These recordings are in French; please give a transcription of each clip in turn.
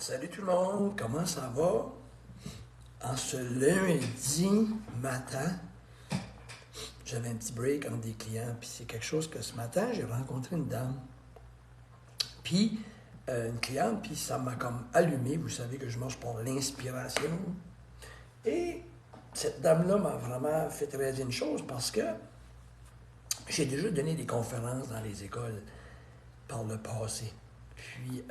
Salut tout le monde, comment ça va? En ce lundi matin, j'avais un petit break entre des clients, puis c'est quelque chose que ce matin, j'ai rencontré une dame, puis une cliente, puis ça m'a comme allumé. Vous savez que je marche pour l'inspiration. Et cette dame-là m'a vraiment fait réaliser une chose parce que j'ai déjà donné des conférences dans les écoles par le passé. Puis,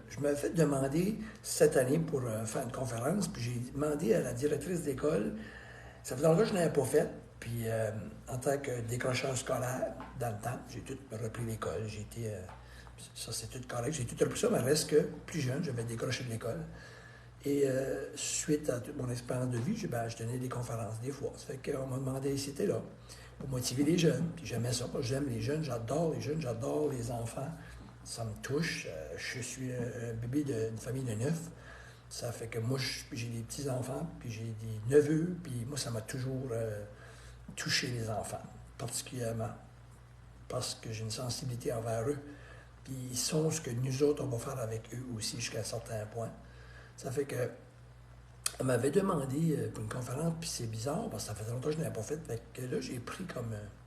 je me fait demander cette année pour faire une conférence, puis j'ai demandé à la directrice d'école, ça faisait longtemps que je n'avais pas fait, puis en tant que décrocheur scolaire, dans le temps, j'ai tout repris l'école, j'ai été, ça c'est tout correct, j'ai tout repris ça, mais reste que plus jeune, j'avais décroché de l'école. Et suite à toute mon expérience de vie, je donnais des conférences des fois. Ça fait qu'on m'a demandé si c'était là pour motiver les jeunes. Puis j'aimais ça, parce que j'aime les jeunes, j'adore les enfants. Ça me touche. Je suis un bébé d'une famille de 9. Ça fait que moi, j'ai des petits-enfants, puis j'ai des neveux, puis moi, ça m'a toujours touché les enfants, particulièrement, parce que j'ai une sensibilité envers eux. Puis ils sont ce que nous autres, on va faire avec eux aussi jusqu'à un certain point. Ça fait que elle m'avait demandé pour une conférence, puis c'est bizarre, parce que ça faisait longtemps que je n'avais pas fait. Fait que là, j'ai pris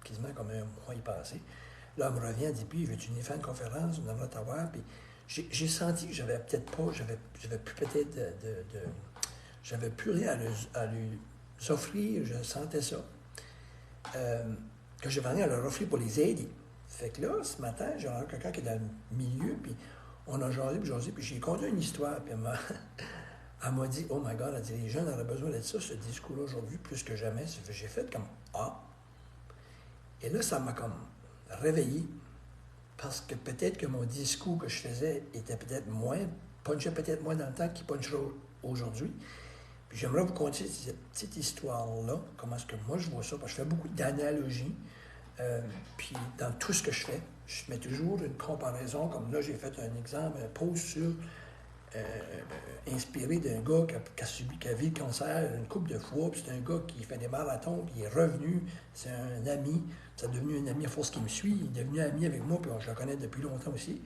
quasiment comme un mois y passé. Là, elle me revient, elle dit, puis, veux-tu venir faire une conférence, on aimerait t'avoir. Puis j'ai senti que j'avais peut-être pas, j'avais plus peut-être j'avais plus rien à lui offrir, je sentais ça. Que j'avais rien à leur offrir pour les aider. Fait que là, ce matin, j'ai rencontré quelqu'un qui est dans le milieu, puis on a jasé, puis j'ai conté une histoire, puis elle m'a dit, oh my God, elle dit, les jeunes auraient besoin de ça, ce discours-là aujourd'hui, plus que jamais. J'ai fait comme, ah. Et là, ça m'a comme réveillé, parce que peut-être que mon discours que je faisais était peut-être punchait peut-être moins dans le temps qu'il punchera aujourd'hui. Puis j'aimerais vous conter cette petite histoire-là, comment est-ce que moi je vois ça, parce que je fais beaucoup d'analogies, puis dans tout ce que je fais, je mets toujours une comparaison, comme là j'ai fait un exemple, un post sur inspiré d'un gars qui a vu le cancer une couple de fois, puis c'est un gars qui fait des marathons, puis il est revenu, c'est un ami, c'est devenu un ami à force qu'il me suit, il est devenu ami avec moi, puis je le connais depuis longtemps aussi.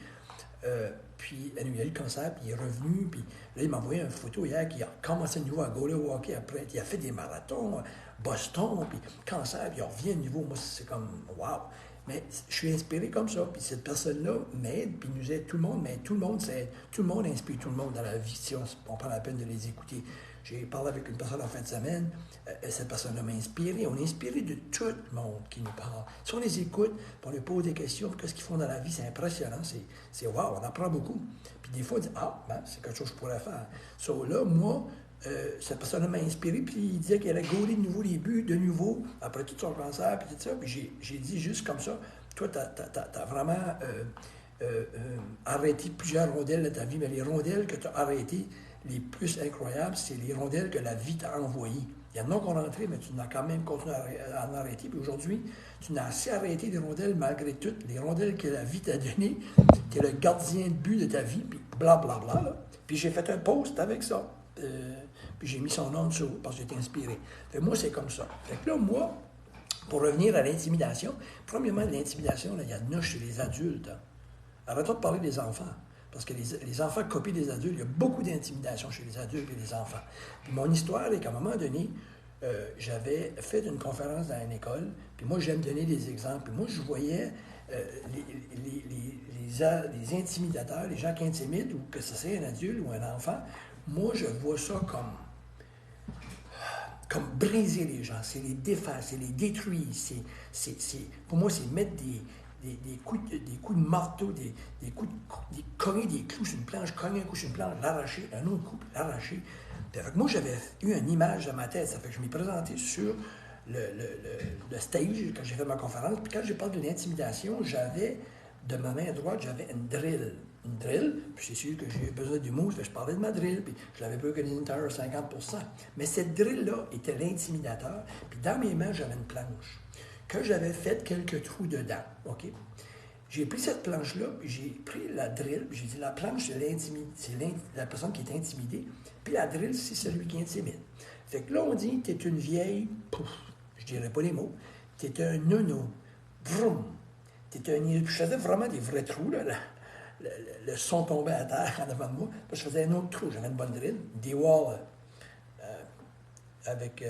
Puis il a eu le cancer, puis il est revenu, puis là, il m'a envoyé une photo hier qu'il a commencé de nouveau à gauler au hockey après. Il a fait des marathons, Boston, puis cancer, puis il revient de nouveau. Moi, c'est comme, wow! Mais je suis inspiré comme ça, puis cette personne-là m'aide, puis nous aide tout le monde, mais tout le monde inspire tout le monde dans la vie, si on prend la peine de les écouter. J'ai parlé avec une personne en fin de semaine, cette personne-là m'a inspiré. On est inspiré de tout le monde qui nous parle. Si on les écoute, puis on leur pose des questions, qu'est-ce qu'ils font dans la vie, c'est impressionnant, c'est wow, on apprend beaucoup. Puis des fois, on dit, c'est quelque chose que je pourrais faire. Là, moi, cette personne-là m'a inspiré, puis il disait qu'elle allait gauler de nouveau les buts, de nouveau, après tout son cancer, puis tout ça. Puis j'ai dit juste comme ça, toi, t'as vraiment arrêté plusieurs rondelles de ta vie, mais les rondelles que tu as arrêtées, les plus incroyables, c'est les rondelles que la vie t'a envoyées. Il y en a qui ont rentré, mais tu n'as quand même continué à en arrêter. Puis aujourd'hui, tu n'as assez arrêté des rondelles malgré toutes les rondelles que la vie t'a données. Tu es le gardien de but de ta vie, puis blablabla. Là. Puis j'ai fait un post avec ça. Puis j'ai mis son nom dessous parce que j'étais inspiré. Fait que moi, c'est comme ça. Fait que là, moi, pour revenir à l'intimidation, premièrement, l'intimidation, là, il y en a chez les adultes. Hein. Arrêtons de parler des enfants. Parce que les enfants copient des adultes. Il y a beaucoup d'intimidation chez les adultes et les enfants. Puis mon histoire est qu'à un moment donné, j'avais fait une conférence dans une école, puis moi, j'aime donner des exemples. Puis moi, je voyais les intimidateurs, les gens qui intimident, ou que ce soit un adulte ou un enfant, moi, je vois ça comme briser les gens, c'est les défaire, c'est les détruire. Pour moi, c'est mettre des coups de marteau, cogner des clous sur une planche, cogner un coup sur une planche, l'arracher, un autre coup, l'arracher. Fait moi, j'avais eu une image dans ma tête, ça fait que je m'ai présenté sur le stage quand j'ai fait ma conférence, puis quand j'ai parlé de l'intimidation, j'avais, de ma main droite, j'avais une drill. Une drill, puis c'est sûr que j'ai besoin d'humour, je parlais de ma drill, puis je l'avais pas organisé une taille à 50%. Mais cette drill-là était l'intimidateur, puis dans mes mains, j'avais une planche que j'avais fait quelques trous dedans, OK? J'ai pris cette planche-là, puis j'ai pris la drill, puis j'ai dit, la planche, c'est la personne qui est intimidée, puis la drill, c'est celui qui intimide. Fait que là, on dit, t'es une vieille, je dirais pas les mots, t'es un nono, vroom, je faisais vraiment des vrais trous, là, le son tombait à terre en avant de moi. Puis je faisais un autre trou. J'avais une bonne drill, des walls avec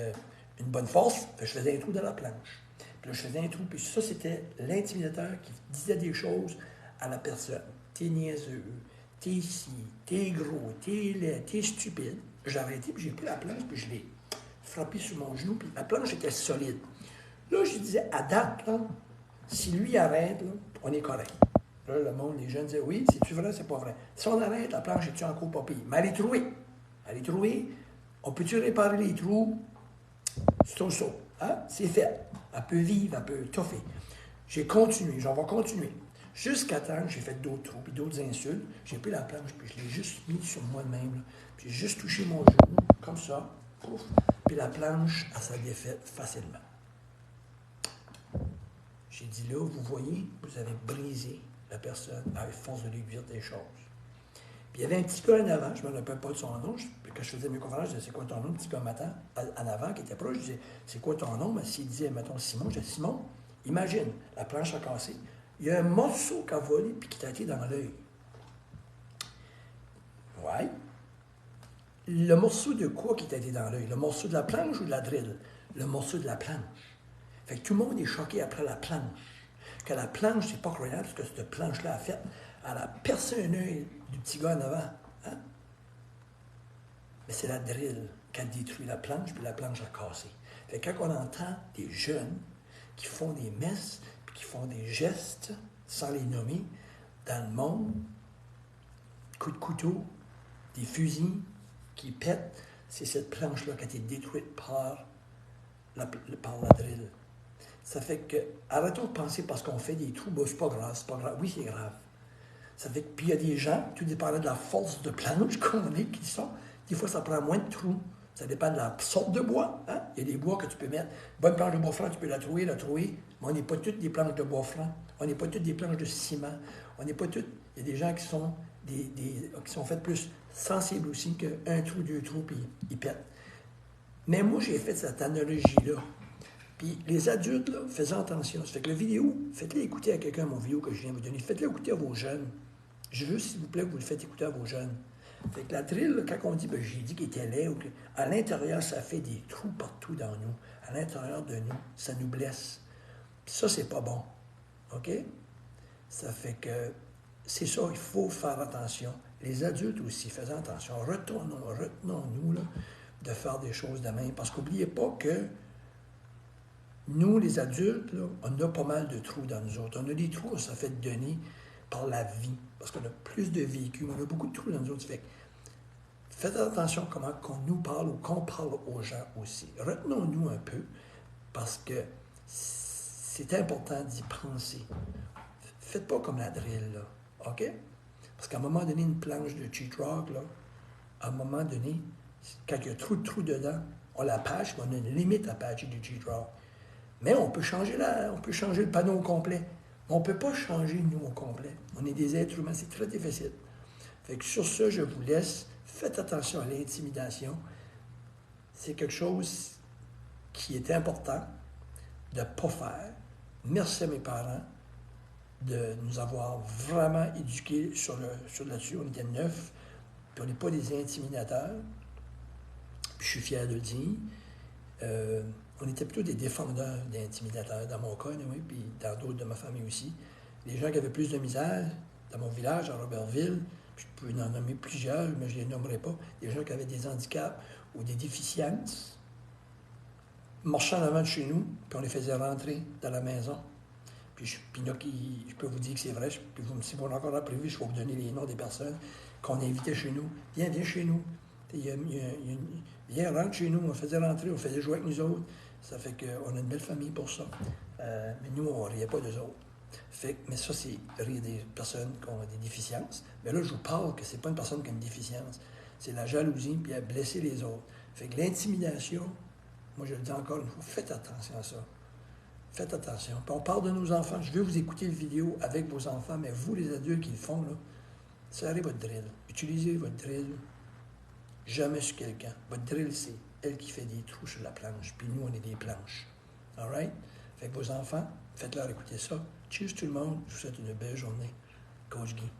une bonne force. Puis je faisais un trou dans la planche. Puis là, je faisais un trou. Puis ça, c'était l'intimidateur qui disait des choses à la personne. T'es niaiseux, t'es ici, t'es gros, t'es laid, t'es stupide. J'ai arrêté, puis j'ai pris la planche, puis je l'ai frappé sur mon genou, puis la planche était solide. Là, je disais, à date, là, si lui arrête, là, on est correct. Là, le monde, les jeunes disaient, oui, c'est-tu vrai, c'est pas vrai. Si on arrête, la planche est-tu encore pas pire? Mais elle est trouée. Elle est trouée. On peut-tu réparer les trous? C'est au saut. Hein? C'est fait. Elle peut vivre, elle peut toffer. J'ai continué, j'en vais continuer. Jusqu'à temps que j'ai fait d'autres trous, puis d'autres insultes. J'ai pris la planche, puis je l'ai juste mis sur moi-même. Puis j'ai juste touché mon genou, comme ça. Pouf. Puis la planche, elle s'est défaite facilement. J'ai dit là, vous voyez, vous avez brisé la personne à force de lui dire des choses. Puis il y avait un petit gars en avant, je ne me rappelle pas de son nom, quand je faisais mes conférences, je disais, c'est quoi ton nom? Le petit gars m'attend en avant qui était proche, je disais, c'est quoi ton nom? Mais s'il disait, mettons, Simon, je disais, Simon, imagine, la planche a cassé, il y a un morceau qui a volé puis qui t'a été dans l'œil. Ouais. Le morceau de quoi qui t'a été dans l'œil? Le morceau de la planche ou de la drill? Le morceau de la planche. Fait que tout le monde est choqué après la planche. Que la planche, c'est pas croyable ce que cette planche-là a fait. Elle a percé un œil du petit gars en avant. Hein? Mais c'est la drill qui a détruit la planche, puis la planche a cassé. Fait que quand on entend des jeunes qui font des messes, puis qui font des gestes, sans les nommer, dans le monde, coups de couteau, des fusils qui pètent, c'est cette planche-là qui a été détruite par la drill. Ça fait que, arrêtons de penser parce qu'on fait des trous, ben, c'est pas grave, c'est pas grave. Oui, c'est grave. Ça fait que, puis il y a des gens, tout dépendant de la force de planche qu'on est, qui sont, des fois ça prend moins de trous. Ça dépend de la sorte de bois. Hein? Il y a des bois que tu peux mettre. Bonne planche de bois franc, tu peux la trouver. Mais on n'est pas toutes des planches de bois franc. On n'est pas toutes des planches de ciment. On n'est pas toutes. Il y a des gens qui sont, qui sont faits plus sensibles aussi qu'un trou, deux trous, puis ils pètent. Mais moi, j'ai fait cette analogie-là. Puis les adultes, là, faites attention. Ça fait que la vidéo, faites-la écouter à quelqu'un, mon vidéo que je viens de vous donner. Faites-la écouter à vos jeunes. Je veux, s'il vous plaît, que vous le faites écouter à vos jeunes. Fait que la drill, quand on dit, ben, j'ai dit qu'il était laid, à l'intérieur, ça fait des trous partout dans nous. À l'intérieur de nous, ça nous blesse. Puis ça, c'est pas bon. OK? Ça fait que, c'est ça, il faut faire attention. Les adultes aussi, faites attention. Retenons-nous là, de faire des choses de même. Parce qu'oubliez pas que nous, les adultes, là, on a pas mal de trous dans nous autres. On a des trous qu'on s'est fait donner par la vie, parce qu'on a plus de vécu, on a beaucoup de trous dans nous autres. Fait faites attention à comment qu'on nous parle ou qu'on parle aux gens aussi. Retenons-nous un peu, parce que c'est important d'y penser. Faites pas comme la drill, là, OK? Parce qu'à un moment donné, une planche de cheat rock, là, à un moment donné, quand il y a trop de trous dedans, on la patch, mais on a une limite à patcher du cheat rock. Mais on peut changer le panneau au complet. Mais on ne peut pas changer nous au complet. On est des êtres humains, c'est très difficile. Fait que sur ça, je vous laisse. Faites attention à l'intimidation. C'est quelque chose qui est important de ne pas faire. Merci à mes parents de nous avoir vraiment éduqués sur là-dessus. On était neufs, puis on n'est pas des intimidateurs. Puis je suis fier de le dire. On était plutôt des défendeurs d'intimidateurs, dans mon cas, oui, puis dans d'autres de ma famille aussi. Les gens qui avaient plus de misère, dans mon village, à Robertville, puis je peux en nommer plusieurs, mais je ne les nommerai pas, des gens qui avaient des handicaps ou des déficiences, marchant en avant de chez nous, puis on les faisait rentrer dans la maison. Puis là, je peux vous dire que c'est vrai, puis si vous encore prévu, je vais vous donner les noms des personnes qu'on invitait chez nous. Viens chez nous. Viens, rentre chez nous, on faisait rentrer, on faisait jouer avec nous autres. Ça fait qu'on a une belle famille pour ça. Mais nous, on ne riait pas d'eux autres. Mais ça, c'est rire des personnes qui ont des déficiences. Mais là, je vous parle que c'est pas une personne qui a une déficience. C'est la jalousie, puis à blesser les autres. Fait que l'intimidation, moi, je le dis encore une fois, faites attention à ça. Faites attention. Puis on parle de nos enfants. Je veux vous écouter la vidéo avec vos enfants, mais vous, les adultes qui le font, là, serrez votre drill. Utilisez votre drill. Jamais sur quelqu'un. Votre drill, c'est elle qui fait des trous sur la planche. Puis nous, on est des planches. All right? Fait que vos enfants, faites-leur écouter ça. Cheers tout le monde. Je vous souhaite une belle journée. Coach Guy.